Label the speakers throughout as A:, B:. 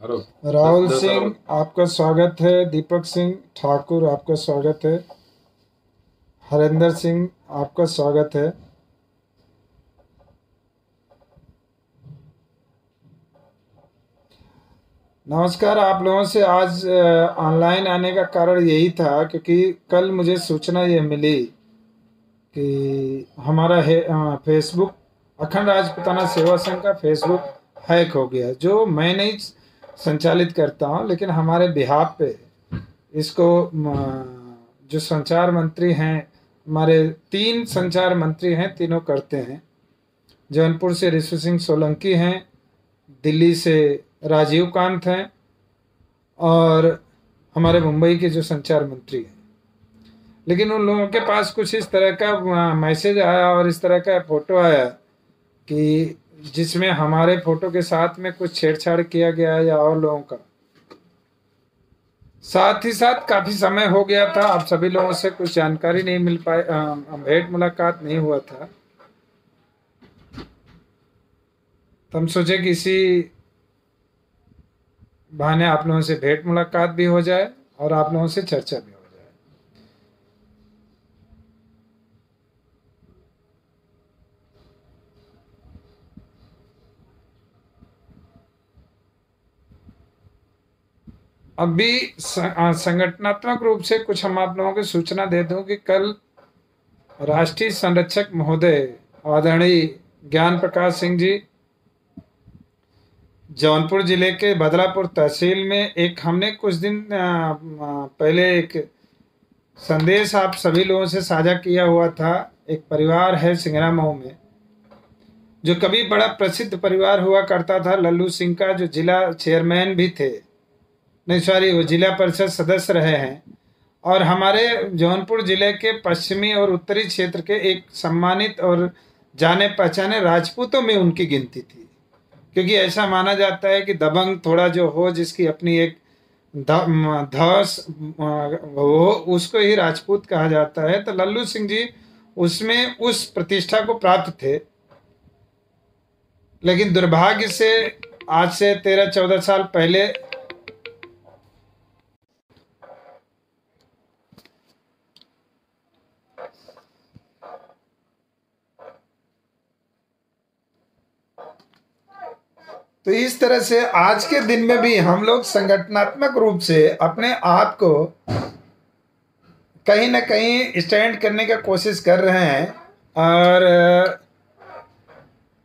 A: Hello.
B: Rahul Singh आपका स्वागत है। दीपक सिंह ठाकुर आपका स्वागत है। हरेंद्र सिंह आपका स्वागत है। नमस्कार। आप लोगों से आज ऑनलाइन आने का कारण यही था क्योंकि कल मुझे सूचना ये मिली कि हमारा फेसबुक अखंड राजपूताना सेवा संघ का फेसबुक हैक हो गया, जो मैं नहीं संचालित करता हूँ, लेकिन हमारे बिहाफ पे इसको जो संचार मंत्री हैं, हमारे 3 संचार मंत्री हैं, तीनों करते हैं। जौनपुर से ऋषि सिंह सोलंकी हैं, दिल्ली से राजीव कांत हैं और हमारे मुंबई के जो संचार मंत्री हैं। लेकिन उन लोगों के पास कुछ इस तरह का मैसेज आया और इस तरह का फोटो आया कि जिसमें हमारे फोटो के साथ में कुछ छेड़छाड़ किया गया या और लोगों का। साथ ही साथ काफी समय हो गया था, अब सभी लोगों से कुछ जानकारी नहीं मिल पाए, भेंट मुलाकात नहीं हुआ था। तो हम सोचे कि इसी बहाने आप लोगों से भेंट मुलाकात भी हो जाए और आप लोगों से चर्चा भी हो जाए। अभी संगठनात्मक रूप से कुछ हम आप लोगों को सूचना दे दूं कि कल राष्ट्रीय संरक्षक महोदय आदरणीय ज्ञान प्रकाश सिंह जी जौनपुर जिले के बदलापुर तहसील में हमने कुछ दिन पहले एक संदेश आप सभी लोगों से साझा किया हुआ था। एक परिवार है सिंगरा मऊ में, जो कभी बड़ा प्रसिद्ध परिवार हुआ करता था, लल्लू सिंह का, जो जिला चेयरमैन भी थे, नहीं सॉरी, वो जिला परिषद सदस्य रहे हैं और हमारे जौनपुर जिले के पश्चिमी और उत्तरी क्षेत्र के एक सम्मानित और जाने पहचाने राजपूतों में उनकी गिनती थी। क्योंकि ऐसा माना जाता है कि दबंग थोड़ा जो हो, जिसकी अपनी एक धौस हो, उसको ही राजपूत कहा जाता है। तो लल्लू सिंह जी उसमें उस प्रतिष्ठा को प्राप्त थे। लेकिन दुर्भाग्य से आज से 13-14 साल पहले तो इस तरह से आज के दिन में भी हम लोग संगठनात्मक रूप से अपने आप को कहीं ना कहीं स्टैंड करने का कोशिश कर रहे हैं और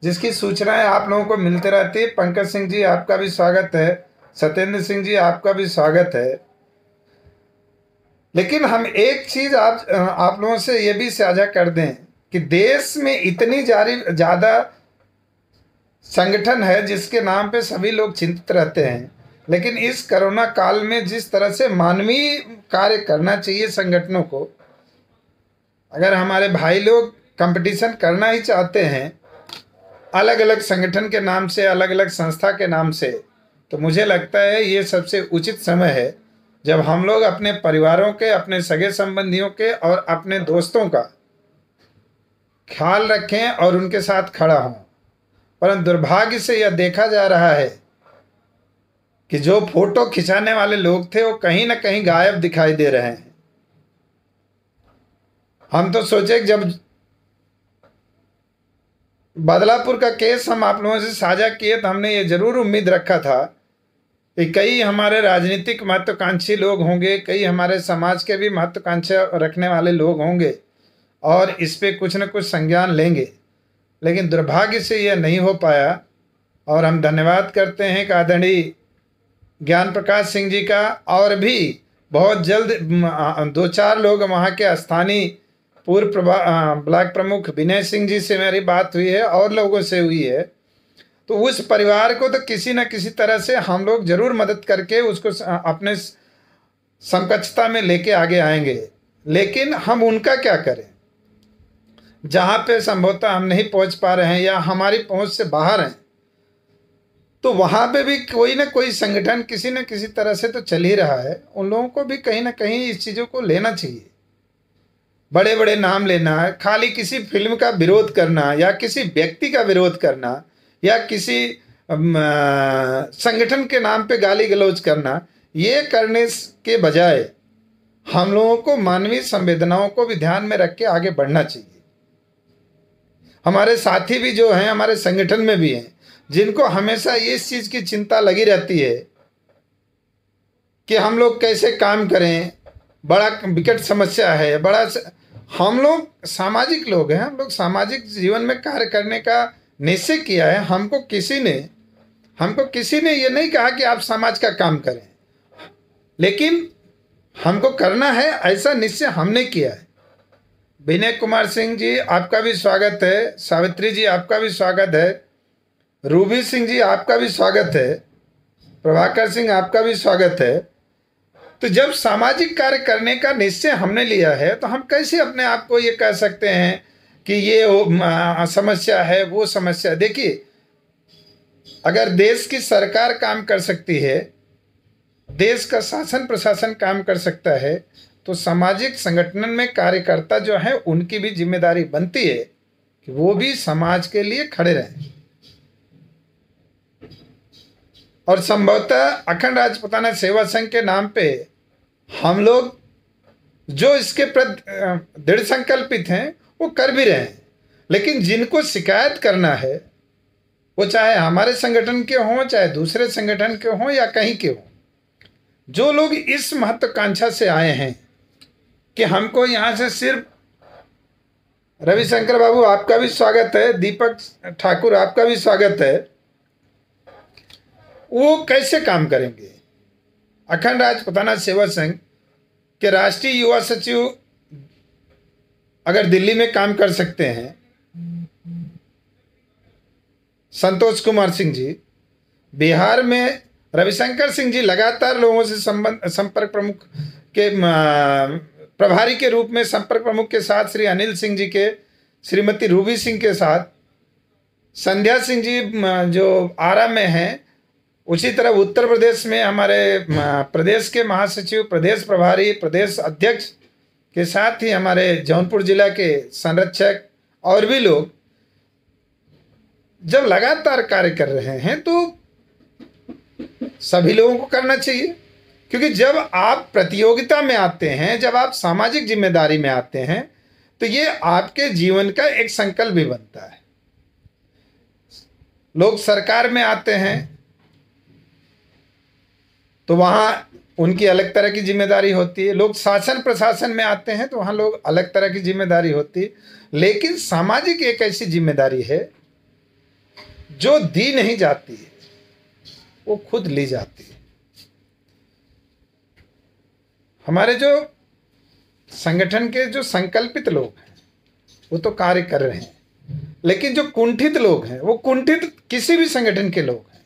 B: जिसकी सूचनाएं आप लोगों को मिलते रहती है। पंकज सिंह जी आपका भी स्वागत है, सत्येंद्र सिंह जी आपका भी स्वागत है। लेकिन हम एक चीज आप लोगों से ये भी साझा कर दें कि देश में इतनी ज़्यादा संगठन है जिसके नाम पे सभी लोग चिंतित रहते हैं, लेकिन इस कोरोना काल में जिस तरह से मानवीय कार्य करना चाहिए संगठनों को, अगर हमारे भाई लोग कंपटीशन करना ही चाहते हैं अलग अलग संगठन के नाम से, अलग अलग संस्था के नाम से, तो मुझे लगता है ये सबसे उचित समय है जब हम लोग अपने परिवारों के, अपने सगे संबंधियों के और अपने दोस्तों का ख्याल रखें और उनके साथ खड़ा हों। परंतु दुर्भाग्य से यह देखा जा रहा है कि जो फोटो खिंचाने वाले लोग थे वो कहीं ना कहीं गायब दिखाई दे रहे हैं। हम तो सोचे कि जब बदलापुर का केस हम आप लोगों से साझा किए तो हमने ये जरूर उम्मीद रखा था कि कई हमारे राजनीतिक महत्वाकांक्षी लोग होंगे, कई हमारे समाज के भी महत्वाकांक्षा रखने वाले लोग होंगे और इस पे कुछ न कुछ संज्ञान लेंगे। लेकिन दुर्भाग्य से यह नहीं हो पाया और हम धन्यवाद करते हैं कि आदरणीय ज्ञान प्रकाश सिंह जी का, और भी बहुत जल्द 2-4 लोग वहाँ के स्थानीय पूर्व ब्लॉक प्रमुख विनय सिंह जी से मेरी बात हुई है और लोगों से हुई है। तो उस परिवार को तो किसी न किसी तरह से हम लोग जरूर मदद करके उसको अपने समकक्षता में लेके आगे आएंगे। लेकिन हम उनका क्या करें जहाँ पे संभवतः हम नहीं पहुँच पा रहे हैं या हमारी पहुँच से बाहर हैं, तो वहाँ पे भी कोई ना कोई संगठन किसी न किसी तरह से तो चल ही रहा है। उन लोगों को भी कहीं ना कहीं इस चीज़ों को लेना चाहिए। बड़े बड़े नाम लेना, खाली किसी फिल्म का विरोध करना या किसी व्यक्ति का विरोध करना या किसी संगठन के नाम पे गाली गलौज करना, ये करने के बजाय हम लोगों को मानवीय संवेदनाओं को भी ध्यान में रख के आगे बढ़ना चाहिए। हमारे साथी भी जो हैं हमारे संगठन में भी हैं, जिनको हमेशा इस चीज़ की चिंता लगी रहती है कि हम लोग कैसे काम करें, बड़ा विकट समस्या है, हम लोग सामाजिक लोग हैं, हम लोग सामाजिक जीवन में कार्य करने का निश्चय किया है। हमको किसी ने ये नहीं कहा कि आप समाज का काम करें, लेकिन हमको करना है, ऐसा निश्चय हमने किया है। विनय कुमार सिंह जी आपका भी स्वागत है, सावित्री जी आपका भी स्वागत है, रूबी सिंह जी आपका भी स्वागत है, प्रभाकर सिंह आपका भी स्वागत है। तो जब सामाजिक कार्य करने का निश्चय हमने लिया है तो हम कैसे अपने आप को ये कह सकते हैं कि ये समस्या है, वो समस्या। देखिए, अगर देश की सरकार काम कर सकती है, देश का शासन प्रशासन काम कर सकता है, तो सामाजिक संगठन में कार्यकर्ता जो है उनकी भी जिम्मेदारी बनती है कि वो भी समाज के लिए खड़े रहें। और संभवतः अखंड राजपूताना सेवा संघ के नाम पे हम लोग जो इसके प्रति दृढ़ संकल्पित हैं वो कर भी रहे हैं। लेकिन जिनको शिकायत करना है, वो चाहे हमारे संगठन के हों, चाहे दूसरे संगठन के हों या कहीं के हों, जो लोग इस महत्वाकांक्षा से आए हैं कि हमको यहाँ से सिर्फ, रविशंकर बाबू आपका भी स्वागत है, दीपक ठाकुर आपका भी स्वागत है, वो कैसे काम करेंगे? अखंड राजपूताना सेवा संघ के राष्ट्रीय युवा सचिव अगर दिल्ली में काम कर सकते हैं, संतोष कुमार सिंह जी, बिहार में रविशंकर सिंह जी लगातार लोगों से संपर्क प्रमुख के प्रभारी के रूप में संपर्क प्रमुख के साथ, श्री अनिल सिंह जी के, श्रीमती रूबी सिंह के साथ, संध्या सिंह जी जो आरा में हैं, उसी तरह उत्तर प्रदेश में हमारे प्रदेश के महासचिव, प्रदेश प्रभारी, प्रदेश अध्यक्ष के साथ ही हमारे जौनपुर जिला के संरक्षक और भी लोग जब लगातार कार्य कर रहे हैं तो सभी लोगों को करना चाहिए। क्योंकि जब आप प्रतियोगिता में आते हैं, जब आप सामाजिक जिम्मेदारी में आते हैं, तो ये आपके जीवन का एक संकल्प भी बनता है। लोग सरकार में आते हैं तो वहाँ उनकी अलग तरह की जिम्मेदारी होती है, लोग शासन प्रशासन में आते हैं तो वहाँ लोग अलग तरह की जिम्मेदारी होती है। लेकिन सामाजिक एक ऐसी जिम्मेदारी है जो दी नहीं जाती है, वो खुद ली जाती है। हमारे जो संगठन के जो संकल्पित लोग हैं वो तो कार्य कर रहे हैं, लेकिन जो कुंठित लोग हैं, वो कुंठित किसी भी संगठन के लोग हैं,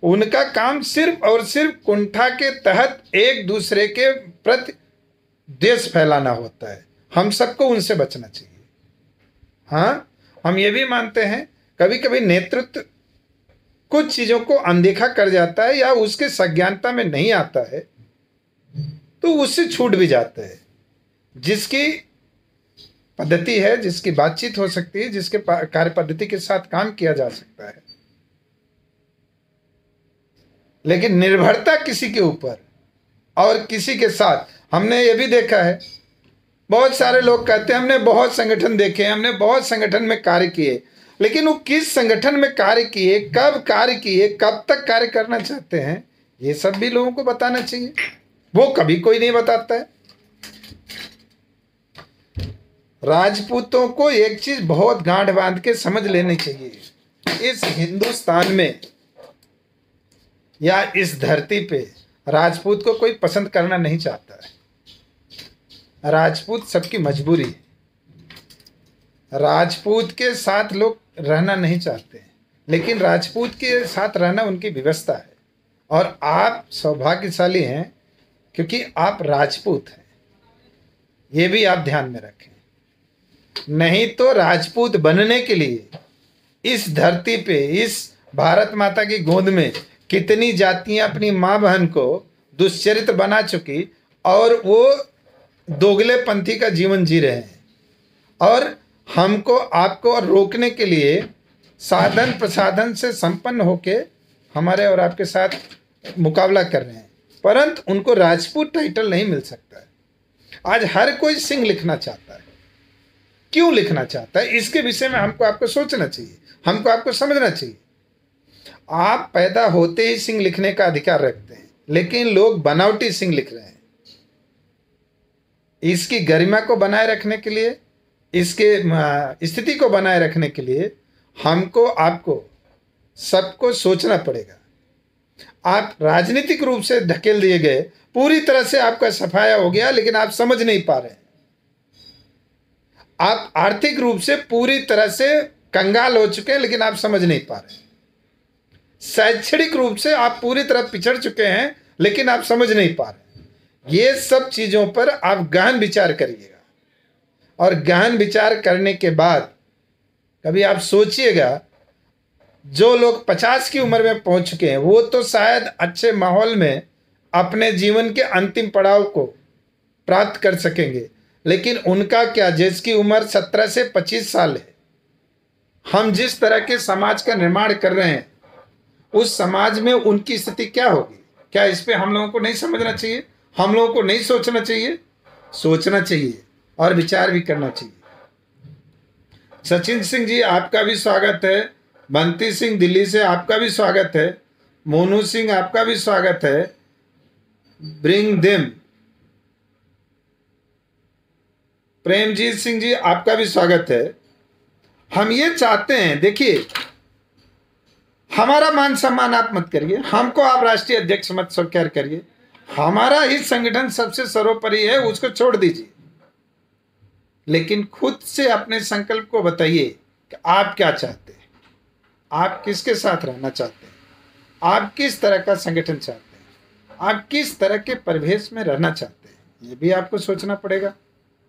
B: उनका काम सिर्फ और सिर्फ कुंठा के तहत एक दूसरे के प्रति द्वेष फैलाना होता है। हम सबको उनसे बचना चाहिए। हाँ, हम ये भी मानते हैं कभी कभी नेतृत्व कुछ चीज़ों को अनदेखा कर जाता है या उसके संज्ञानता में नहीं आता है तो उससे छूट भी जाता है। जिसकी पद्धति है, जिसकी बातचीत हो सकती है, जिसके कार्य पद्धति के साथ काम किया जा सकता है, लेकिन निर्भरता किसी के ऊपर और किसी के साथ, हमने ये भी देखा है, बहुत सारे लोग कहते हैं हमने बहुत संगठन देखे, हमने बहुत संगठन में कार्य किए, लेकिन वो किस संगठन में कार्य किए, कब कार्य किए, कब तक कार्य करना चाहते हैं, ये सब भी लोगों को बताना चाहिए। वो कभी कोई नहीं बताता है। राजपूतों को एक चीज बहुत गांठ बांध के समझ लेनी चाहिए, इस हिंदुस्तान में या इस धरती पे राजपूत को कोई पसंद करना नहीं चाहता है। राजपूत सबकी मजबूरी है। राजपूत के साथ लोग रहना नहीं चाहते हैं, लेकिन राजपूत के साथ रहना उनकी व्यवस्था है। और आप सौभाग्यशाली हैं क्योंकि आप राजपूत हैं, ये भी आप ध्यान में रखें। नहीं तो राजपूत बनने के लिए इस धरती पे, इस भारत माता की गोद में कितनी जातियां अपनी माँ बहन को दुष्चरित्र बना चुकी और वो दोगले पंथी का जीवन जी रहे हैं। और हमको आपको रोकने के लिए साधन प्रसाधन से संपन्न होके हमारे और आपके साथ मुकाबला कर रहे हैं, परंतु उनको राजपूत टाइटल नहीं मिल सकता है। आज हर कोई सिंह लिखना चाहता है। क्यों लिखना चाहता है, इसके विषय में हमको आपको सोचना चाहिए, हमको आपको समझना चाहिए। आप पैदा होते ही सिंह लिखने का अधिकार रखते हैं, लेकिन लोग बनावटी सिंह लिख रहे हैं। इसकी गरिमा को बनाए रखने के लिए, इसके स्थिति को बनाए रखने के लिए हमको आपको सबको सोचना पड़ेगा। आप राजनीतिक रूप से धकेल दिए गए, पूरी तरह से आपका सफाया हो गया, लेकिन आप समझ नहीं पा रहे हैं। आप आर्थिक रूप से पूरी तरह से कंगाल हो चुके हैं, लेकिन आप समझ नहीं पा रहे हैं। शैक्षणिक रूप से आप पूरी तरह पिछड़ चुके हैं, लेकिन आप समझ नहीं पा रहे। ये सब चीजों पर आप गहन विचार करिएगा, और गहन विचार करने के बाद कभी आप सोचिएगा, जो लोग 50 की उम्र में पहुंच चुके हैं वो तो शायद अच्छे माहौल में अपने जीवन के अंतिम पड़ाव को प्राप्त कर सकेंगे, लेकिन उनका क्या, जिसकी उम्र 17 से 25 साल है। हम जिस तरह के समाज का निर्माण कर रहे हैं, उस समाज में उनकी स्थिति क्या होगी? क्या इस पे हम लोगों को नहीं समझना चाहिए? हम लोगों को नहीं सोचना चाहिए? सोचना चाहिए और विचार भी करना चाहिए। सचिन सिंह जी, आपका भी स्वागत है। बंटी सिंह दिल्ली से, आपका भी स्वागत है। मोनू सिंह, आपका भी स्वागत है। Bring them. प्रेमजीत सिंह जी, आपका भी स्वागत है। हम ये चाहते हैं, देखिए, हमारा मान सम्मान आप मत करिए, हमको आप राष्ट्रीय अध्यक्ष मत स्वीकार करिए। हमारा ही संगठन सबसे सर्वोपरि है, उसको छोड़ दीजिए। लेकिन खुद से अपने संकल्प को बताइए कि आप क्या चाहते हैं, आप किसके साथ रहना चाहते हैं, आप किस तरह का संगठन चाहते हैं, आप किस तरह के परिवेश में रहना चाहते हैं, ये भी आपको सोचना पड़ेगा।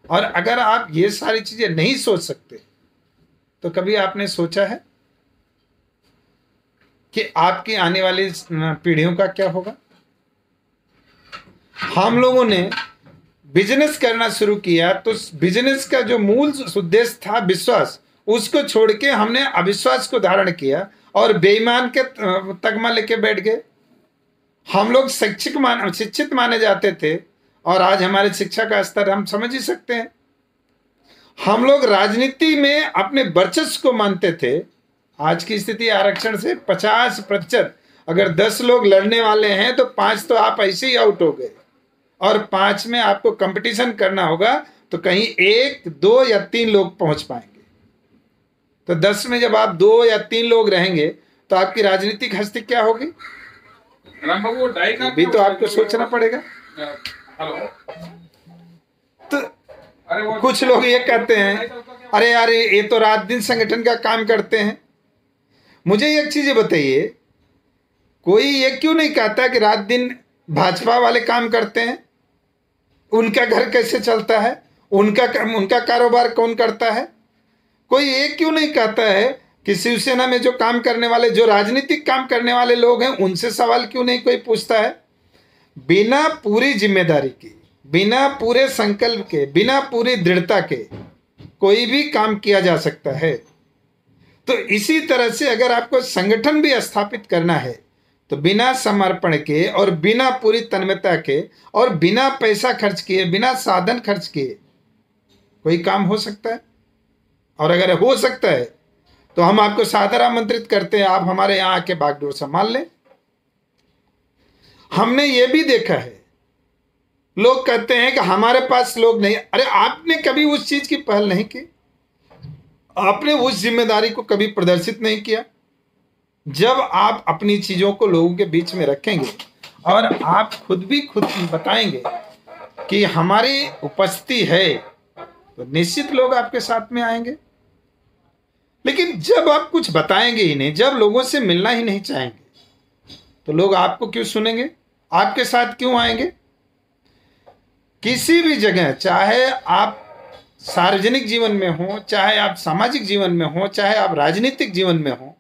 B: और अगर आप ये सारी चीजें नहीं सोच सकते, तो कभी आपने सोचा है कि आपकी आने वाली पीढ़ियों का क्या होगा? हम लोगों ने बिजनेस करना शुरू किया, तो बिजनेस का जो मूल उद्देश्य था विश्वास, उसको छोड़ के हमने अविश्वास को धारण किया और बेईमान के तगमा लेके बैठ गए। हम लोग शिक्षित माने जाते थे, और आज हमारे शिक्षा का स्तर हम समझ ही सकते हैं। हम लोग राजनीति में अपने वर्चस्व को मानते थे। आज की स्थिति आरक्षण से 50%, अगर 10 लोग लड़ने वाले हैं तो 5 तो आप ऐसे ही आउट हो गए, और 5 में आपको कंपटीशन करना होगा, तो कहीं 1, 2 या 3 लोग पहुंच पाएंगे। तो 10 में जब आप 2 या 3 लोग रहेंगे, तो आपकी राजनीतिक हस्ती क्या होगी? भी तो आपको सोचना पड़ेगा। तो कुछ लोग ये कहते हैं, अरे यार ये तो रात दिन संगठन का काम करते हैं। मुझे एक चीज बताइए, कोई ये क्यों नहीं कहता कि रात दिन भाजपा वाले काम करते हैं? उनका घर कैसे चलता है, उनका कारोबार कौन करता है? कोई ये क्यों नहीं कहता है कि शिवसेना में जो काम करने वाले, जो राजनीतिक काम करने वाले लोग हैं, उनसे सवाल क्यों नहीं कोई पूछता है? बिना पूरी जिम्मेदारी की, बिना पूरे संकल्प के, बिना पूरी दृढ़ता के कोई भी काम किया जा सकता है। तो इसी तरह से अगर आपको संगठन भी स्थापित करना है, तो बिना समर्पण के और बिना पूरी तन्मयता के और बिना पैसा खर्च किए, बिना साधन खर्च किए कोई काम हो सकता है? और अगर हो सकता है तो हम आपको सादर आमंत्रित करते हैं, आप हमारे यहाँ आके बागडोर संभाल लें। हमने ये भी देखा है, लोग कहते हैं कि हमारे पास लोग नहीं। अरे आपने कभी उस चीज की पहल नहीं की, आपने उस जिम्मेदारी को कभी प्रदर्शित नहीं किया। जब आप अपनी चीजों को लोगों के बीच में रखेंगे और आप खुद बताएंगे कि हमारी उपस्थिति है, तो निश्चित लोग आपके साथ में आएंगे। लेकिन जब आप कुछ बताएंगे ही नहीं, जब लोगों से मिलना ही नहीं चाहेंगे, तो लोग आपको क्यों सुनेंगे, आपके साथ क्यों आएंगे? किसी भी जगह, चाहे आप सार्वजनिक जीवन में हो, चाहे आप सामाजिक जीवन में हो, चाहे आप राजनीतिक जीवन में हो,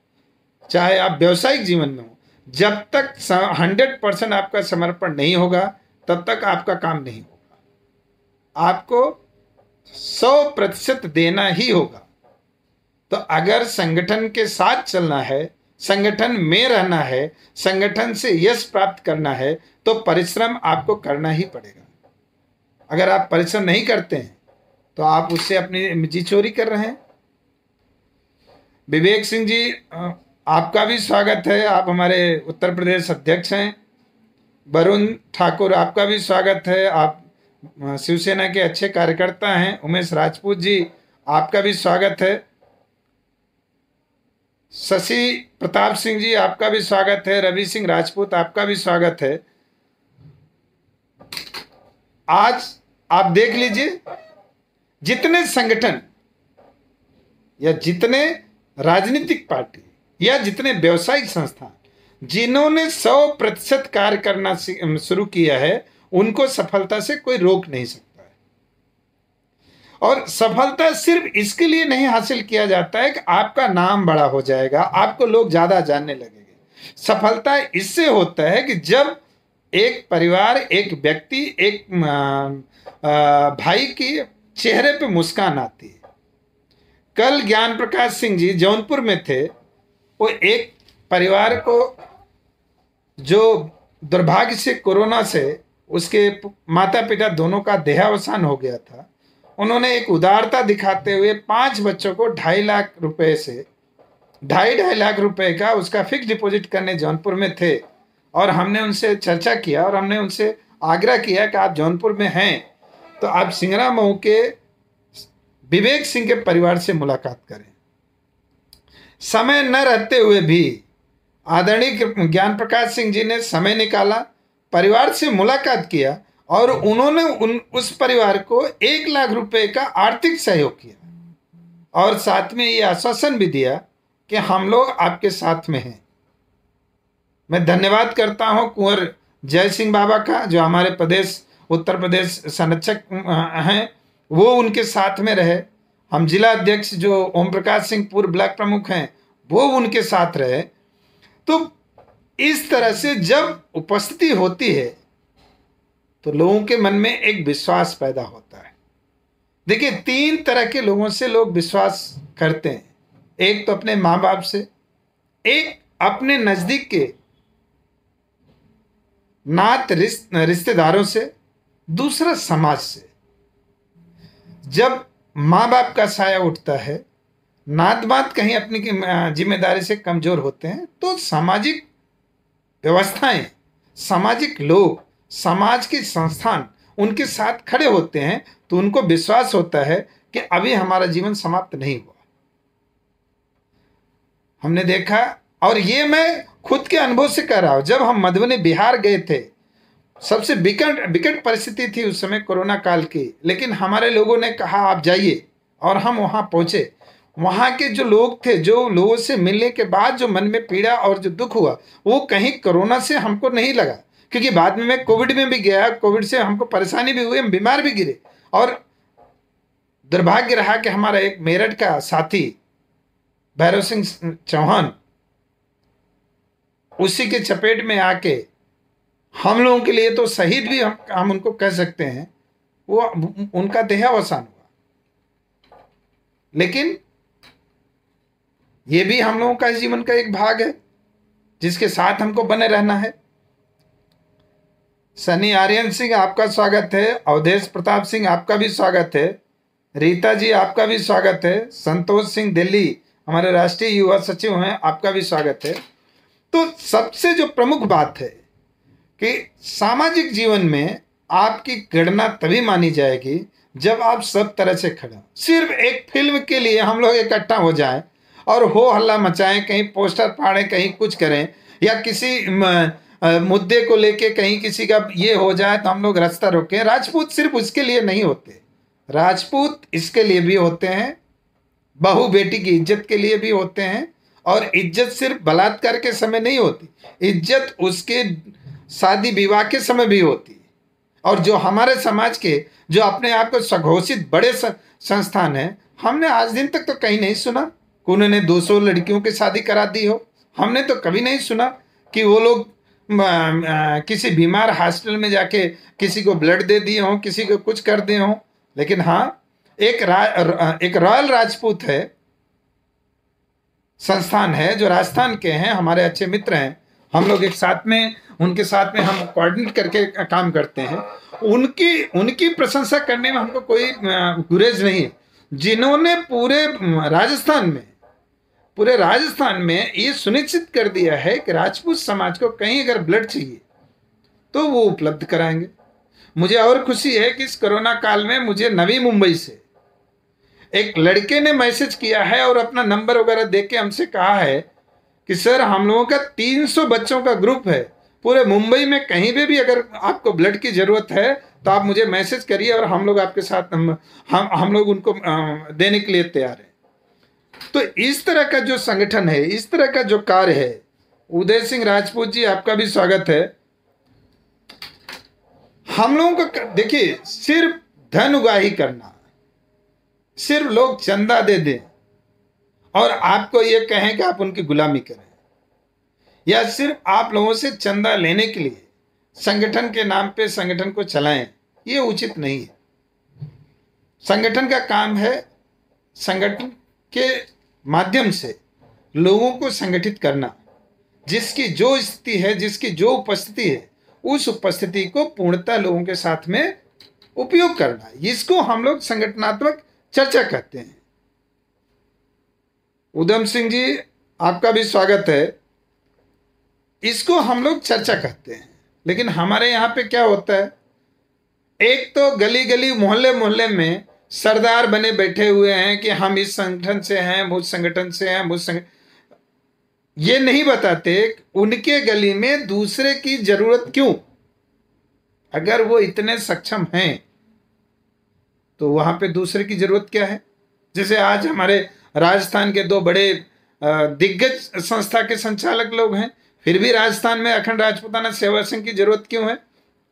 B: चाहे आप व्यवसायिक जीवन में हो, जब तक 100% आपका समर्पण नहीं होगा, तब तक आपका काम नहीं होगा। आपको 100% देना ही होगा। तो अगर संगठन के साथ चलना है, संगठन में रहना है, संगठन से यश प्राप्त करना है, तो परिश्रम आपको करना ही पड़ेगा। अगर आप परिश्रम नहीं करते हैं तो आप उससे अपनी जी चोरी कर रहे हैं। विवेक सिंह जी, आपका भी स्वागत है, आप हमारे उत्तर प्रदेश अध्यक्ष हैं। वरुण ठाकुर, आपका भी स्वागत है, आप शिवसेना के अच्छे कार्यकर्ता हैं। उमेश राजपूत जी, आपका भी स्वागत है। शशि प्रताप सिंह जी, आपका भी स्वागत है। रवि सिंह राजपूत, आपका भी स्वागत है। आज आप देख लीजिए, जितने संगठन या जितने राजनीतिक पार्टी या जितने व्यवसायिक संस्थान जिन्होंने 100% कार्य करना शुरू किया है, उनको सफलता से कोई रोक नहीं सकता है। और सफलता सिर्फ इसके लिए नहीं हासिल किया जाता है कि आपका नाम बड़ा हो जाएगा, आपको लोग ज्यादा जानने लगेंगे। सफलता इससे होता है कि जब एक परिवार, एक व्यक्ति, एक भाई की चेहरे पे मुस्कान आती है। कल ज्ञान प्रकाश सिंह जी जौनपुर में थे, वो एक परिवार को जो दुर्भाग्य से कोरोना से उसके माता पिता दोनों का देहावसान हो गया था, उन्होंने एक उदारता दिखाते हुए 5 बच्चों को 2.5 लाख रुपए से 2.5 लाख रुपए का उसका फिक्स डिपॉजिट करने जौनपुर में थे। और हमने उनसे चर्चा किया और हमने उनसे आग्रह किया कि आप जौनपुर में हैं तो आप सिंगरा मऊ के विवेक सिंह के परिवार से मुलाकात करें। समय न रहते हुए भी आदरणीय ज्ञान प्रकाश सिंह जी ने समय निकाला, परिवार से मुलाकात किया और उन्होंने उस परिवार को 1 लाख रुपए का आर्थिक सहयोग किया और साथ में ये आश्वासन भी दिया कि हम लोग आपके साथ में हैं। मैं धन्यवाद करता हूं कुंवर जय सिंह बाबा का, जो हमारे प्रदेश उत्तर प्रदेश संरक्षक हैं, वो उनके साथ में रहे। हम जिला अध्यक्ष जो ओम प्रकाश सिंह पूर्व ब्लॉक प्रमुख हैं, वो उनके साथ रहे। तो इस तरह से जब उपस्थिति होती है तो लोगों के मन में एक विश्वास पैदा होता है। देखिए, 3 तरह के लोगों से लोग विश्वास करते हैं। एक तो अपने माँ बाप से, एक अपने नजदीक के नात रिश्तेदारों से, दूसरा समाज से। जब माँ बाप का साया उठता है, नात बात कहीं अपनी जिम्मेदारी से कमजोर होते हैं, तो सामाजिक व्यवस्थाएं, सामाजिक लोग, समाज के संस्थान उनके साथ खड़े होते हैं, तो उनको विश्वास होता है कि अभी हमारा जीवन समाप्त नहीं हुआ। हमने देखा, और ये मैं खुद के अनुभव से कह रहा हूं, जब हम मधुबनी बिहार गए थे, सबसे विकट परिस्थिति थी उस समय कोरोना काल की, लेकिन हमारे लोगों ने कहा आप जाइए, और हम वहां पहुंचे। वहां के जो लोग थे, जो लोगों से मिलने के बाद जो मन में पीड़ा और जो दुख हुआ, वो कहीं कोरोना से हमको नहीं लगा, क्योंकि बाद में मैं कोविड में भी गया, कोविड से हमको परेशानी भी हुई, हम बीमार भी गिरे। और दुर्भाग्य रहा कि हमारा एक मेरठ का साथी भैरव सिंह चौहान उसी के चपेट में आके, हम लोगों के लिए तो शहीद भी हम उनको कह सकते हैं, वो उनका देहावसान हुआ। लेकिन ये भी हम लोगों का जीवन का एक भाग है जिसके साथ हमको बने रहना है। सनी आर्यन सिंह, आपका स्वागत है। अवधेश प्रताप सिंह, आपका भी स्वागत है। रीता जी, आपका भी स्वागत है। संतोष सिंह दिल्ली, हमारे राष्ट्रीय युवा सचिव हैं, आपका भी स्वागत है। तो सबसे जो प्रमुख बात है कि सामाजिक जीवन में आपकी गणना तभी मानी जाएगी जब आप सब तरह से खड़े हो। सिर्फ एक फिल्म के लिए हम लोग इकट्ठा हो जाएं और हो हल्ला मचाएं, कहीं पोस्टर फाड़ें, कहीं कुछ करें, या किसी मुद्दे को लेके कहीं किसी का ये हो जाए तो हम लोग रास्ता रोकें। राजपूत सिर्फ उसके लिए नहीं होते, राजपूत इसके लिए भी होते हैं, बहू बेटी की इज्जत के लिए भी होते हैं। और इज्जत सिर्फ बलात्कार के समय नहीं होती, इज्जत उसके शादी विवाह के समय भी होती है। और जो हमारे समाज के जो अपने आप को स्वघोषित बड़े संस्थान हैं, हमने आज दिन तक तो कहीं नहीं सुना कि उन्होंने 200 लड़कियों की शादी करा दी हो। हमने तो कभी नहीं सुना कि वो लोग किसी बीमार हॉस्पिटल में जाके किसी को ब्लड दे दिए हों, किसी को कुछ कर दिए हों। लेकिन हाँ, एक रॉयल राजपूत है संस्थान है जो राजस्थान के हैं, हमारे अच्छे मित्र हैं। हम लोग एक साथ में उनके साथ में हम कोऑर्डिनेट करके काम करते हैं। उनकी उनकी प्रशंसा करने में हमको कोई गुरेज नहीं है, जिन्होंने पूरे राजस्थान में ये सुनिश्चित कर दिया है कि राजपूत समाज को कहीं अगर ब्लड चाहिए तो वो उपलब्ध कराएंगे। मुझे और खुशी है कि इस कोरोना काल में मुझे नवी मुंबई से एक लड़के ने मैसेज किया है और अपना नंबर वगैरह देके हमसे कहा है कि सर हम लोगों का 300 बच्चों का ग्रुप है, पूरे मुंबई में कहीं भी अगर आपको ब्लड की जरूरत है तो आप मुझे मैसेज करिए और हम लोग आपके साथ हम लोग उनको देने के लिए तैयार हैं। तो इस तरह का जो संगठन है, इस तरह का जो कार्य है, उदय सिंह राजपूत जी आपका भी स्वागत है। हम लोगों को देखिए, सिर्फ धन उगाही करना, सिर्फ लोग चंदा दे दें और आपको ये कहें कि आप उनकी गुलामी करें, या सिर्फ आप लोगों से चंदा लेने के लिए संगठन के नाम पे संगठन को चलाएं, ये उचित नहीं है। संगठन का काम है संगठन के माध्यम से लोगों को संगठित करना, जिसकी जो स्थिति है, जिसकी जो उपस्थिति है, उस उपस्थिति को पूर्णतः लोगों के साथ में उपयोग करना, इसको हम लोग संगठनात्मक चर्चा कहते हैं। उधम सिंह जी आपका भी स्वागत है। इसको हम लोग चर्चा कहते हैं। लेकिन हमारे यहाँ पे क्या होता है, एक तो गली गली मोहल्ले मोहल्ले में सरदार बने बैठे हुए हैं कि हम इस संगठन से हैं, मुझ संगठन से हैं, ये नहीं बताते उनके गली में दूसरे की जरूरत क्यों। अगर वो इतने सक्षम हैं तो वहां पे दूसरे की जरूरत क्या है। जैसे आज हमारे राजस्थान के दो बड़े दिग्गज संस्था के संचालक लोग हैं, फिर भी राजस्थान में अखंड राजपूताना सेवा संघ की जरूरत क्यों है,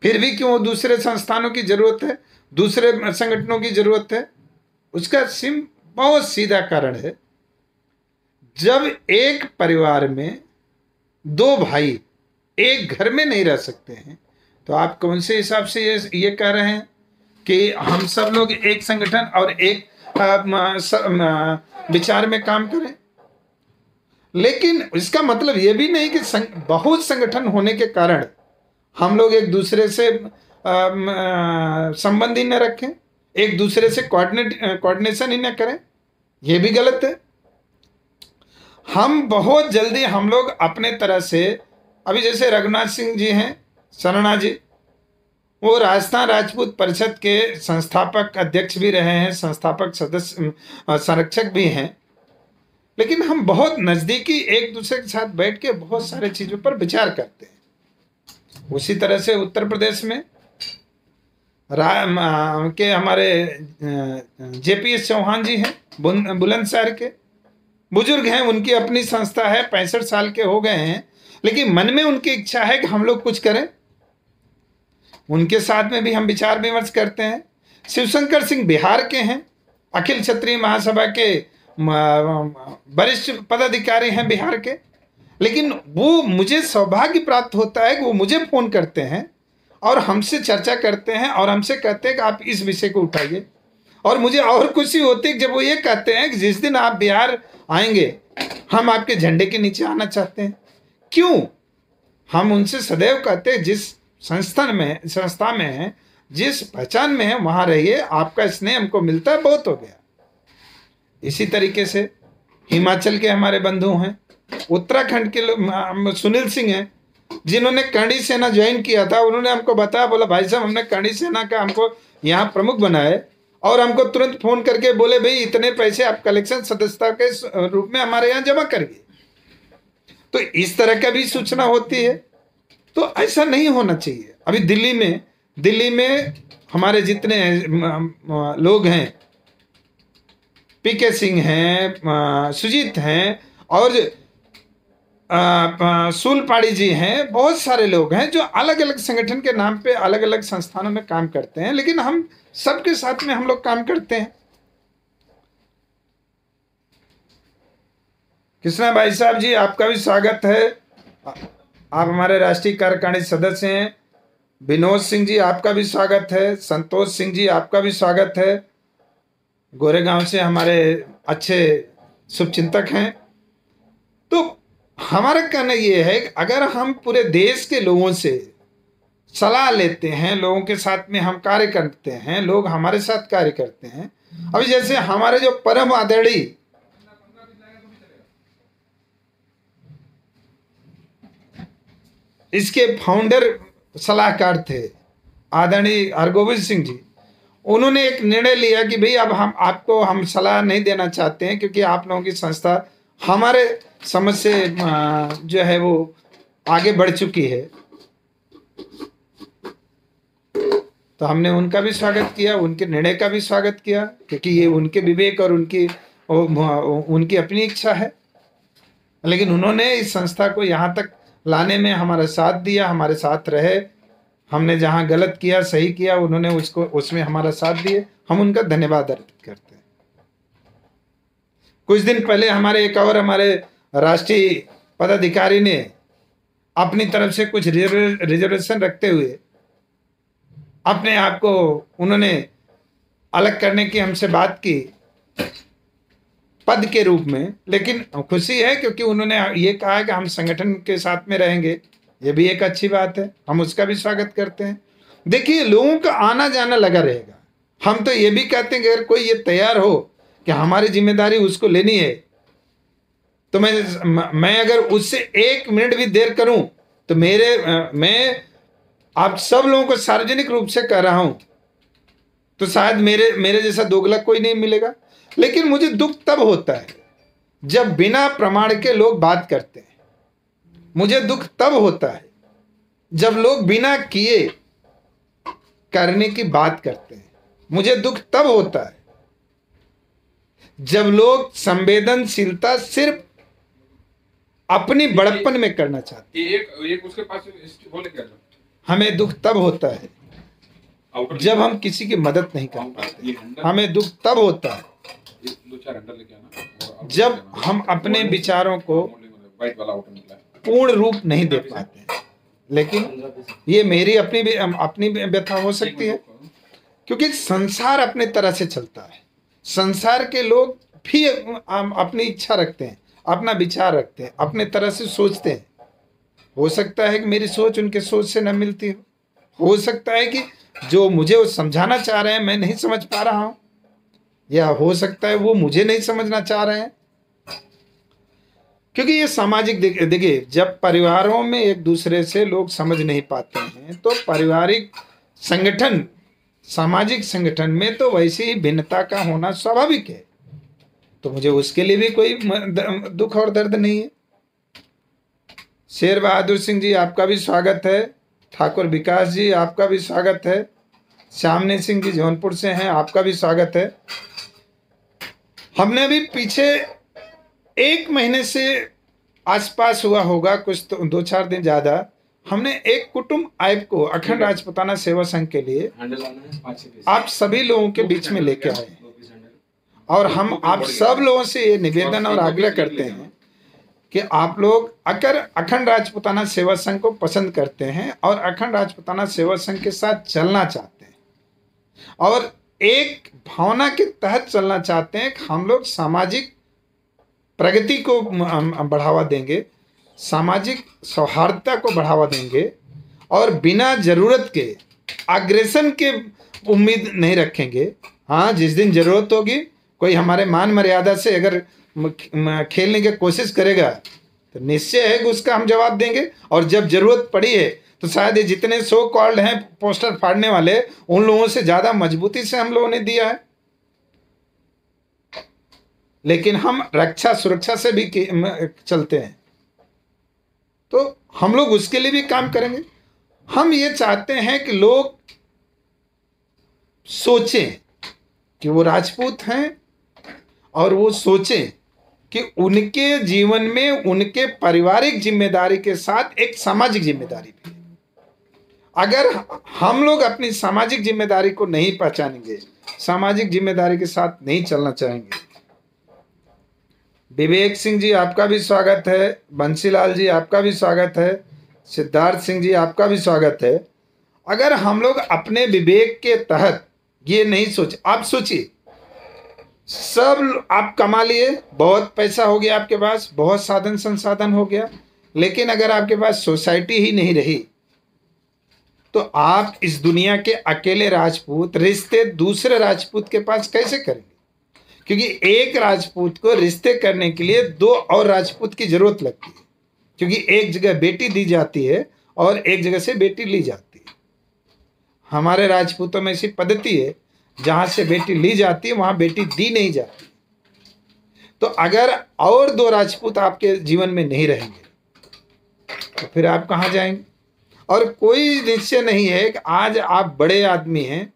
B: फिर भी क्यों दूसरे संस्थानों की जरूरत है, दूसरे संगठनों की जरूरत है। उसका बहुत सीधा कारण है, जब एक परिवार में दो भाई एक घर में नहीं रह सकते हैं तो आप कौन से हिसाब से ये कह रहे हैं कि हम सब लोग एक संगठन और एक विचार में काम करें। लेकिन इसका मतलब ये भी नहीं कि बहुत संगठन होने के कारण हम लोग एक दूसरे से संबंध ही न रखें, एक दूसरे से कोऑर्डिनेशन ही न करें, ये भी गलत है। हम बहुत जल्दी हम लोग अपने तरह से, अभी जैसे रघुनाथ सिंह जी हैं सरना जी, वो राजस्थान राजपूत परिषद के संस्थापक अध्यक्ष भी रहे हैं, संस्थापक सदस्य संरक्षक भी हैं। लेकिन हम बहुत नज़दीकी एक दूसरे के साथ बैठ के बहुत सारे चीज़ों पर विचार करते हैं। उसी तरह से उत्तर प्रदेश में के हमारे JPS चौहान जी हैं, बुलंदशहर के बुजुर्ग हैं, उनकी अपनी संस्था है, 65 साल के हो गए हैं, लेकिन मन में उनकी इच्छा है कि हम लोग कुछ करें। उनके साथ में भी हम विचार विमर्श करते हैं। शिवशंकर सिंह बिहार के हैं, अखिल क्षत्रिय महासभा के वरिष्ठ पदाधिकारी हैं बिहार के, लेकिन वो मुझे सौभाग्य प्राप्त होता है कि वो मुझे फ़ोन करते हैं और हमसे चर्चा करते हैं और हमसे कहते हैं कि आप इस विषय को उठाइए। और मुझे और खुशी होती है जब वो ये कहते हैं कि जिस दिन आप बिहार आएंगे हम आपके झंडे के नीचे आना चाहते हैं। क्यों? हम उनसे सदैव कहते हैं जिस संस्था में है, जिस पहचान में है, वहाँ रहिए, आपका स्नेह हमको मिलता है, बहुत हो गया। इसी तरीके से हिमाचल के हमारे बंधु हैं, उत्तराखंड के सुनील सिंह हैं, जिन्होंने करणी सेना ज्वाइन किया था। उन्होंने हमको बताया, बोला भाई साहब हमने करणी सेना का हमको यहाँ प्रमुख बनाए, और हमको तुरंत फ़ोन करके बोले भाई इतने पैसे आप कलेक्शन सदस्यता के रूप में हमारे यहाँ जमा करिए। तो इस तरह का भी सूचना होती है। तो ऐसा नहीं होना चाहिए। अभी दिल्ली में हमारे जितने लोग हैं, PK सिंह हैं, सुजीत हैं और सूलपाड़ी जी हैं, बहुत सारे लोग हैं जो अलग अलग संगठन के नाम पे अलग अलग संस्थानों में काम करते हैं, लेकिन हम सबके साथ में हम लोग काम करते हैं। कृष्णा भाई साहब जी आपका भी स्वागत है, आप हमारे राष्ट्रीय कार्यकारिणी सदस्य हैं। विनोद सिंह जी आपका भी स्वागत है। संतोष सिंह जी आपका भी स्वागत है, गोरेगांव से हमारे अच्छे शुभचिंतक हैं। तो हमारा कहना ये है कि अगर हम पूरे देश के लोगों से सलाह लेते हैं, लोगों के साथ में हम कार्य करते हैं, लोग हमारे साथ कार्य करते हैं। अभी जैसे हमारे जो परम आदरणीय इसके फाउंडर सलाहकार थे आदरणीय हरगोविंद सिंह जी, उन्होंने एक निर्णय लिया कि भाई अब आपको हम सलाह नहीं देना चाहते हैं, क्योंकि आप लोगों की संस्था हमारे समझ से जो है वो आगे बढ़ चुकी है। तो हमने उनका भी स्वागत किया, उनके निर्णय का भी स्वागत किया, क्योंकि ये उनके विवेक और उनकी अपनी इच्छा है। लेकिन उन्होंने इस संस्था को यहाँ तक लाने में हमारा साथ दिया, हमारे साथ रहे। हमने जहाँ गलत किया, सही किया, उन्होंने उसमें हमारा साथ दिए। हम उनका धन्यवाद अर्पित करते हैं। कुछ दिन पहले हमारे राष्ट्रीय पदाधिकारी ने अपनी तरफ से कुछ रिजर्वेशन रखते हुए अपने आप को उन्होंने अलग करने की हमसे बात की पद के रूप में। लेकिन खुशी है क्योंकि उन्होंने ये कहा है कि हम संगठन के साथ में रहेंगे, ये भी एक अच्छी बात है, हम उसका भी स्वागत करते हैं। देखिए, लोगों का आना जाना लगा रहेगा। हम तो ये भी कहते हैं कि अगर कोई ये तैयार हो कि हमारी जिम्मेदारी उसको लेनी है, तो मैं अगर उससे 1 मिनट भी देर करूं तो मैं आप सब लोगों को सार्वजनिक रूप से कह रहा हूं, तो शायद मेरे जैसा दोगला कोई नहीं मिलेगा। लेकिन मुझे दुख तब होता है जब बिना प्रमाण के लोग बात करते हैं। मुझे दुख तब होता है जब लोग बिना किए करने की बात करते हैं। मुझे दुख तब होता है जब लोग संवेदनशीलता सिर्फ अपनी बड़प्पन में करना चाहते हैं।
A: एक उसके पास बोले क्या?
B: हमें दुख तब होता है जब हम किसी की मदद नहीं कर पाते। हमें दुख तब होता है जब हम अपने विचारों को पूर्ण रूप नहीं दे पाते। लेकिन ये मेरी अपनी व्यथा हो सकती है, क्योंकि संसार अपने तरह से चलता है। संसार के लोग भी अपनी इच्छा रखते हैं, अपना विचार रखते हैं, अपने तरह से सोचते हैं। हो सकता है कि मेरी सोच उनके सोच से न मिलती हो सकता है कि जो मुझे वो समझाना चाह रहे हैं मैं नहीं समझ पा रहा हूं, या हो सकता है वो मुझे नहीं समझना चाह रहे हैं। क्योंकि ये सामाजिक देखिए, जब परिवारों में एक दूसरे से लोग समझ नहीं पाते हैं तो पारिवारिक संगठन, सामाजिक संगठन में तो वैसे ही भिन्नता का होना स्वाभाविक है। तो मुझे उसके लिए भी कोई दुख और दर्द नहीं है। शेर बहादुर सिंह जी, आपका भी स्वागत है। ठाकुर विकास जी, आपका भी स्वागत है। श्यामनी सिंह जी जौनपुर से हैं, आपका भी स्वागत है। हमने अभी पीछे 1 महीने से आसपास हुआ होगा, कुछ तो 2-4 दिन ज़्यादा, हमने एक कुटुंब ऐप को अखंड राजपूताना सेवा संघ के लिए आप सभी लोगों के बीच में लेके आए। और हम आप सब लोगों से ये निवेदन और आग्रह करते हैं कि आप लोग अगर अखंड राजपूताना सेवा संघ को पसंद करते हैं और अखंड राजपूताना सेवा संघ के साथ चलना चाहते हैं और एक भावना के तहत चलना चाहते हैं, हम लोग सामाजिक प्रगति को बढ़ावा देंगे, सामाजिक सौहार्दता को बढ़ावा देंगे और बिना जरूरत के अग्रेसन के उम्मीद नहीं रखेंगे। हाँ, जिस दिन जरूरत होगी, कोई हमारे मान मर्यादा से अगर खेलने की कोशिश करेगा तो निश्चय है कि उसका हम जवाब देंगे। और जब जरूरत पड़ी है तो शायद ये जितने सो कॉल्ड हैं पोस्टर फाड़ने वाले, उन लोगों से ज़्यादा मजबूती से हम लोगों ने दिया है। लेकिन हम रक्षा सुरक्षा से भी चलते हैं, तो हम लोग उसके लिए भी काम करेंगे। हम ये चाहते हैं कि लोग सोचें कि वो राजपूत हैं और वो सोचें कि उनके जीवन में उनके पारिवारिक जिम्मेदारी के साथ एक सामाजिक जिम्मेदारी भी है। अगर हम लोग अपनी सामाजिक जिम्मेदारी को नहीं पहचानेंगे, सामाजिक जिम्मेदारी के साथ नहीं चलना चाहेंगे। विवेक सिंह जी, आपका भी स्वागत है। बंसीलाल जी, आपका भी स्वागत है। सिद्धार्थ सिंह जी, आपका भी स्वागत है। अगर हम लोग अपने विवेक के तहत ये नहीं सोचे, आप सोचिए सब आप कमा लिए, बहुत पैसा हो गया आपके पास, बहुत साधन संसाधन हो गया, लेकिन अगर आपके पास सोसाइटी ही नहीं रही तो आप इस दुनिया के अकेले राजपूत रिश्ते दूसरे राजपूत के पास कैसे करेंगे? क्योंकि एक राजपूत को रिश्ते करने के लिए 2 और राजपूत की जरूरत लगती है, क्योंकि एक जगह बेटी दी जाती है और एक जगह से बेटी ली जाती है। हमारे राजपूतों में ऐसी पद्धति है, जहां से बेटी ली जाती है वहां बेटी दी नहीं जाती। तो अगर और 2 राजपूत आपके जीवन में नहीं रहेंगे तो फिर आप कहां जाएंगे? और कोई निश्चय नहीं है कि आज आप बड़े आदमी हैं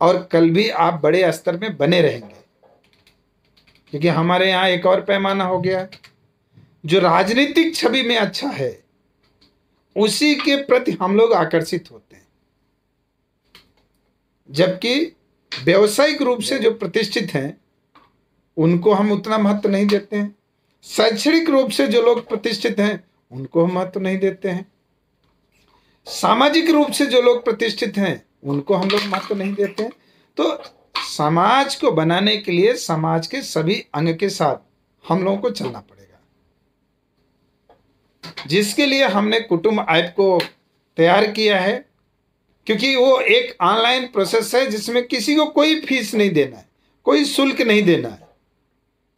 B: और कल भी आप बड़े स्तर में बने रहेंगे, क्योंकि हमारे यहाँ एक और पैमाना हो गया है, जो राजनीतिक छवि में अच्छा है उसी के प्रति हम लोग आकर्षित होते हैं, जबकि व्यवसायिक रूप से जो प्रतिष्ठित हैं उनको हम उतना महत्व नहीं देते हैं। शैक्षणिक रूप से जो लोग प्रतिष्ठित हैं उनको हम महत्व नहीं देते हैं। सामाजिक रूप से जो लोग प्रतिष्ठित हैं उनको हम लोग महत्व नहीं देते हैं। तो समाज को बनाने के लिए समाज के सभी अंग के साथ हम लोगों को चलना पड़ेगा, जिसके लिए हमने कुटुंब ऐप को तैयार किया है, क्योंकि वो एक ऑनलाइन प्रोसेस है जिसमें किसी को कोई फीस नहीं देना है, कोई शुल्क नहीं देना है।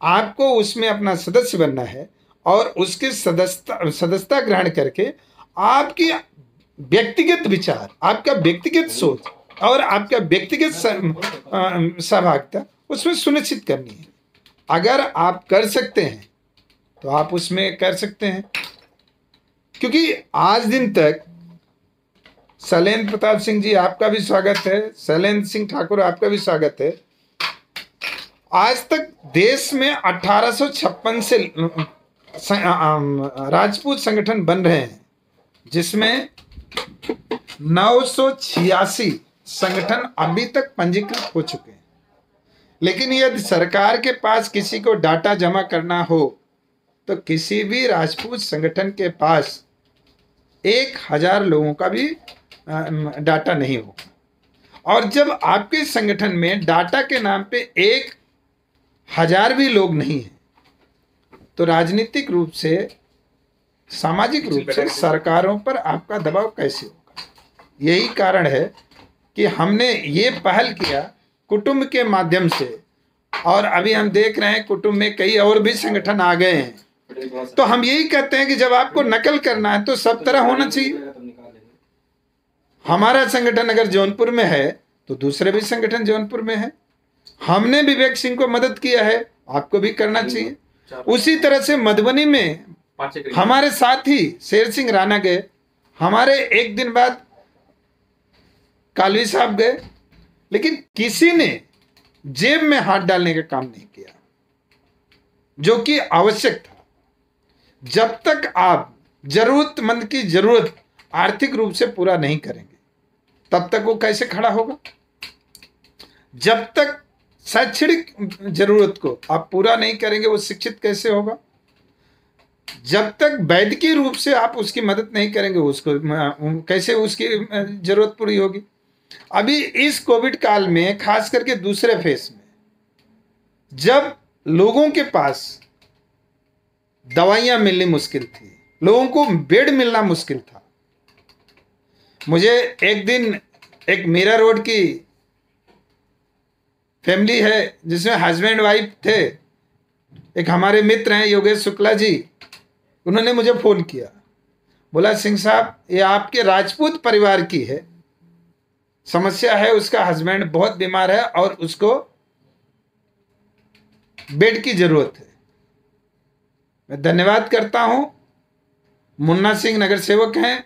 B: आपको उसमें अपना सदस्य बनना है और उसके सदस्यता ग्रहण करके आपकी व्यक्तिगत विचार, आपका व्यक्तिगत सोच और आपका व्यक्तिगत सहभागिता उसमें सुनिश्चित करनी है। अगर आप कर सकते हैं तो आप उसमें कर सकते हैं, क्योंकि आज दिन तक शैलेंद्र प्रताप सिंह जी आपका भी स्वागत है, शैलेंद्र सिंह ठाकुर आपका भी स्वागत है। आज तक देश में 1856 से राजपूत संगठन बन रहे हैं, जिसमें 986 संगठन अभी तक पंजीकृत हो चुके हैं। लेकिन यदि सरकार के पास किसी को डाटा जमा करना हो तो किसी भी राजपूत संगठन के पास 1000 लोगों का भी डाटा नहीं होगा। और जब आपके संगठन में डाटा के नाम पे 1000 भी लोग नहीं हैं तो राजनीतिक रूप से, सामाजिक रूप से सरकारों पर आपका दबाव कैसे होगा? यही कारण है कि हमने ये पहल किया कुटुंब के माध्यम से, और अभी हम देख रहे हैं कुटुंब में कई और भी संगठन आ गए हैं। तो हम यही कहते हैं कि जब आपको नकल करना है तो सब तरह होना चाहिए। हमारा संगठन अगर जौनपुर में है तो दूसरे भी संगठन जौनपुर में है। हमने विवेक सिंह को मदद किया है, आपको भी करना चाहिए। उसी तरह से मधुबनी में हमारे साथी शेर सिंह राणा गए, हमारे एक दिन बाद कालवी साहब गए, लेकिन किसी ने जेब में हाथ डालने का काम नहीं किया, जो कि आवश्यक था। जब तक आप जरूरतमंद की जरूरत आर्थिक रूप से पूरा नहीं करेंगे तब तक वो कैसे खड़ा होगा? जब तक शैक्षणिक जरूरत को आप पूरा नहीं करेंगे वो शिक्षित कैसे होगा? जब तक वैद्यकीय रूप से आप उसकी मदद नहीं करेंगे उसको कैसे उसकी जरूरत पूरी होगी? अभी इस कोविड काल में, खास करके दूसरे फेज में, जब लोगों के पास दवाइयां मिलनी मुश्किल थी, लोगों को बेड मिलना मुश्किल था, मुझे एक दिन एक मीरा रोड की फैमिली है जिसमें हस्बैंड वाइफ थे, एक हमारे मित्र हैं योगेश शुक्ला जी, उन्होंने मुझे फ़ोन किया, बोला सिंह साहब ये आपके राजपूत परिवार की है, समस्या है, उसका हस्बैंड बहुत बीमार है और उसको बेड की जरूरत है। मैं धन्यवाद करता हूं, मुन्ना सिंह नगर सेवक हैं,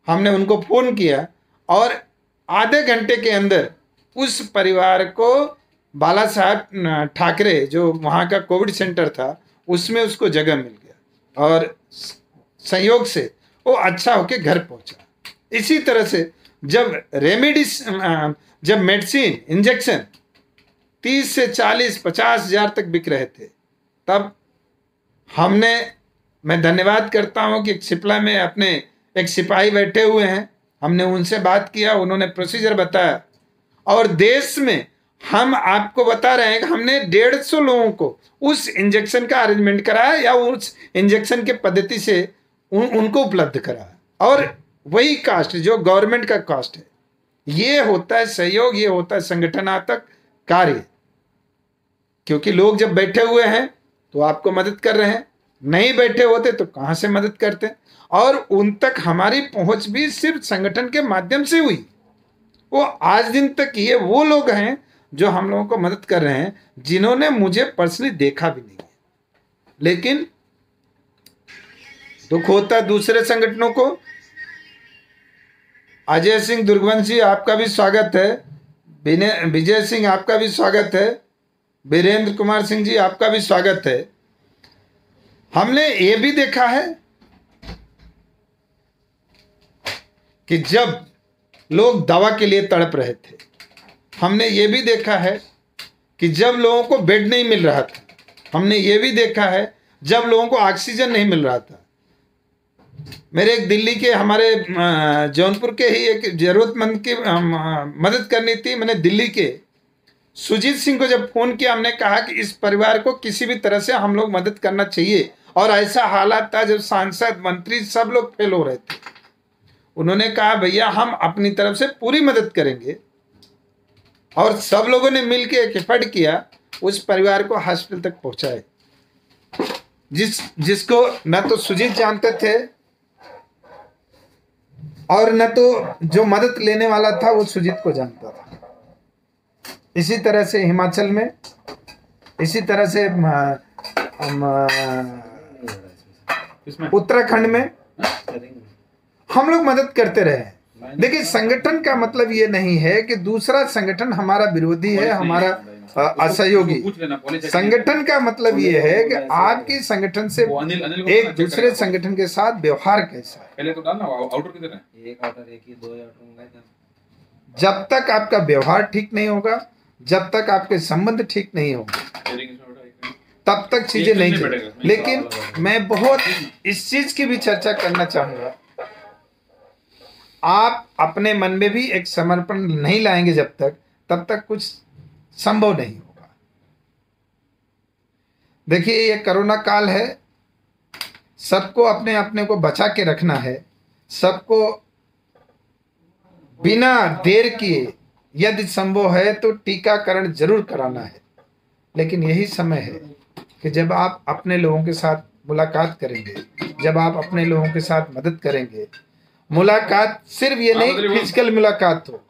B: हमने उनको फ़ोन किया और आधे घंटे के अंदर उस परिवार को बाला साहब ठाकरे जो वहाँ का कोविड सेंटर था उसमें उसको जगह मिल गया और संयोग से वो अच्छा होके घर पहुँचा। इसी तरह से जब जब मेडिसिन इंजेक्शन 30 से 40-50 हज़ार तक बिक रहे थे, तब मैं धन्यवाद करता हूँ कि सिपला में अपने एक सिपाही बैठे हुए हैं, हमने उनसे बात किया, उन्होंने प्रोसीजर बताया और देश में हम आपको बता रहे हैं कि हमने 150 लोगों को उस इंजेक्शन का अरेंजमेंट कराया या उस इंजेक्शन के पद्धति से उनको उपलब्ध कराया, और वही कास्ट जो गवर्नमेंट का कास्ट है। ये होता है सहयोग, ये होता है संगठनात्मक कार्य। क्योंकि लोग जब बैठे हुए हैं तो आपको मदद कर रहे हैं, नहीं बैठे होते तो कहां से मदद करते। और उन तक हमारी पहुंच भी सिर्फ संगठन के माध्यम से हुई। वो आज दिन तक ये वो लोग हैं जो हम लोगों को मदद कर रहे हैं, जिन्होंने मुझे पर्सनली देखा भी नहीं है, लेकिन दुख होता है दूसरे संगठनों को। अजय सिंह दुर्गवंशी आपका भी स्वागत है, विजय सिंह आपका भी स्वागत है, वीरेंद्र कुमार सिंह जी आपका भी स्वागत है। हमने ये भी देखा है कि जब लोग दवा के लिए तड़प रहे थे, हमने ये भी देखा है कि जब लोगों को बेड नहीं मिल रहा था, हमने ये भी देखा है जब लोगों को ऑक्सीजन नहीं मिल रहा था। मेरे एक दिल्ली के, हमारे जौनपुर के ही एक जरूरतमंद की मदद करनी थी। मैंने दिल्ली के सुजीत सिंह को जब फोन किया, हमने कहा कि इस परिवार को किसी भी तरह से हम लोग मदद करना चाहिए। और ऐसा हालात था जब सांसद मंत्री सब लोग फेल हो रहे थे। उन्होंने कहा भैया हम अपनी तरफ से पूरी मदद करेंगे, और सब लोगों ने मिलकर एक एफर्ट किया, उस परिवार को हॉस्पिटल तक पहुंचाए। जिसको न तो सुजीत जानते थे और न तो जो मदद लेने वाला था वो सुजीत को जानता था। इसी तरह से हिमाचल में, इसी तरह से उत्तराखंड में हम लोग मदद करते रहे। देखिए, संगठन का मतलब ये नहीं है कि दूसरा संगठन हमारा विरोधी है, हमारा असहयोगी। संगठन का मतलब ये है कि आपकी संगठन से एक दूसरे संगठन के साथ व्यवहार कैसा है।
A: पहले तो डालना, आउटर किधर है?
C: एक आउटर, एक ही 2 आउटर।
B: जब तक आपका व्यवहार ठीक नहीं होगा, जब तक आपके संबंध ठीक नहीं होंगे, तब तक चीजें नहीं चलेंगी। लेकिन मैं बहुत इस चीज की भी चर्चा करना चाहूंगा, आप अपने मन में भी एक समर्पण नहीं लाएंगे जब तक, तब तक कुछ संभव नहीं होगा। देखिए, ये कोरोना काल है, सबको अपने अपने को बचा के रखना है। सबको बिना देर किए यदि संभव है तो टीकाकरण जरूर कराना है। लेकिन यही समय है कि जब आप अपने लोगों के साथ मुलाकात करेंगे, जब आप अपने लोगों के साथ मदद करेंगे। मुलाकात सिर्फ ये नहीं फिजिकल मुलाकात हो।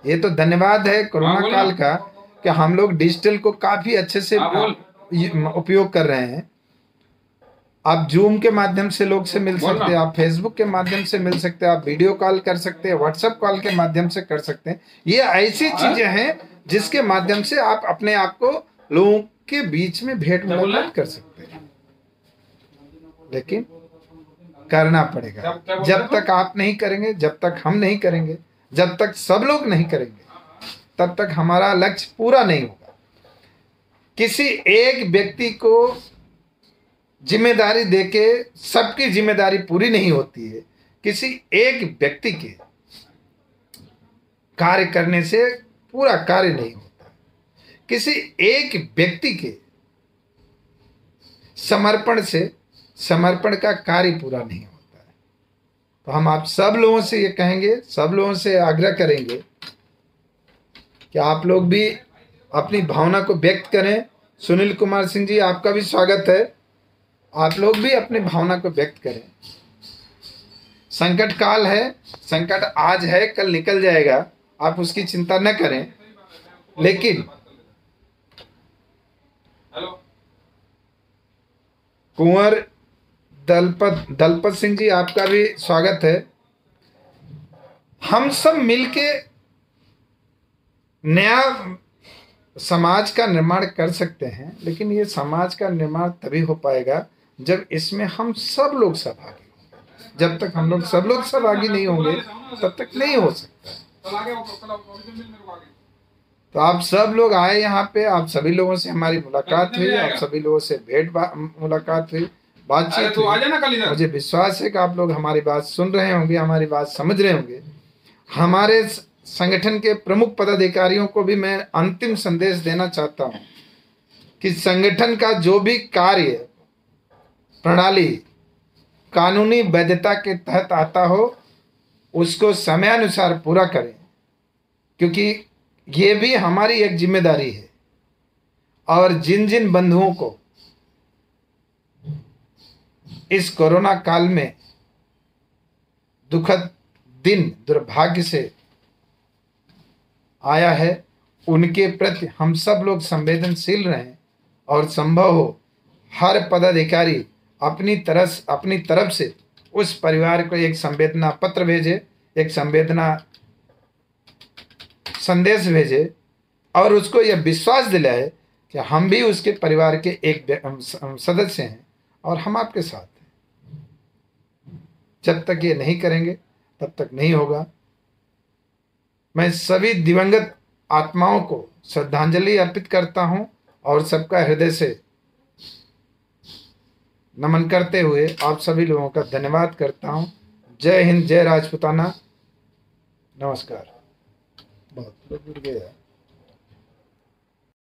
B: ये तो धन्यवाद है कोरोना काल का कि हम लोग डिजिटल को काफी अच्छे से उपयोग कर रहे हैं। आप जूम के माध्यम से लोग से मिल सकते हैं, आप फेसबुक के माध्यम से मिल सकते हैं, आप वीडियो कॉल कर सकते हैं, व्हाट्सएप कॉल के माध्यम से कर सकते हैं। ये ऐसी चीजें हैं जिसके माध्यम से आप अपने आप को लोगों के बीच में भेंट मुलाकात कर सकते हैं। लेकिन करना पड़ेगा। जब तक आप नहीं करेंगे, जब तक हम नहीं करेंगे, जब तक सब लोग नहीं करेंगे, तब तक हमारा लक्ष्य पूरा नहीं होगा। किसी एक व्यक्ति को जिम्मेदारी देके सबकी जिम्मेदारी पूरी नहीं होती है। किसी एक व्यक्ति के कार्य करने से पूरा कार्य नहीं होता। किसी एक व्यक्ति के समर्पण से समर्पण का कार्य पूरा नहीं होता है। तो हम आप सब लोगों से ये कहेंगे, सब लोगों से आग्रह करेंगे कि आप लोग भी अपनी भावना को व्यक्त करें। सुनील कुमार सिंह जी, आपका भी स्वागत है। आप लोग भी अपनी भावना को व्यक्त करें। संकट काल है, संकट आज है, कल निकल जाएगा, आप उसकी चिंता न करें। लेकिन कुंवर दलपत सिंह जी, आपका भी स्वागत है। हम सब मिलके नया समाज का निर्माण कर सकते हैं, लेकिन ये समाज का निर्माण तभी हो पाएगा जब इसमें हम सब लोग सहभागी होंगे। जब तक हम लोग सब लोग सहभागी नहीं होंगे, तब तक नहीं हो सकता। तो आप सब लोग आए यहाँ पे, आप सभी लोगों से हमारी मुलाकात हुई, आप सभी लोगों से मुलाकात हुई, बातचीत हुई। मुझे विश्वास है कि आप लोग हमारी बात सुन रहे होंगे, हमारी बात समझ रहे होंगे। हमारे संगठन के प्रमुख पदाधिकारियों को भी मैं अंतिम संदेश देना चाहता हूं कि संगठन का जो भी कार्य प्रणाली कानूनी वैधता के तहत आता हो उसको समयानुसार पूरा करें, क्योंकि ये भी हमारी एक जिम्मेदारी है। और जिन जिन बंधुओं को इस कोरोना काल में दुखद दिन दुर्भाग्य से आया है, उनके प्रति हम सब लोग संवेदनशील रहें और संभव हो हर पदाधिकारी अपनी तरफ से उस परिवार को एक संवेदना पत्र भेजे, एक संवेदना संदेश भेजे और उसको यह विश्वास दिलाए कि हम भी उसके परिवार के एक सदस्य हैं और हम आपके साथ हैं। जब तक ये नहीं करेंगे तब तक नहीं होगा। मैं सभी दिवंगत आत्माओं को श्रद्धांजलि अर्पित करता हूं और सबका हृदय से नमन करते हुए आप सभी लोगों का धन्यवाद करता हूं। जय हिंद, जय राजपूताना, नमस्कार। बहुत दूर गया।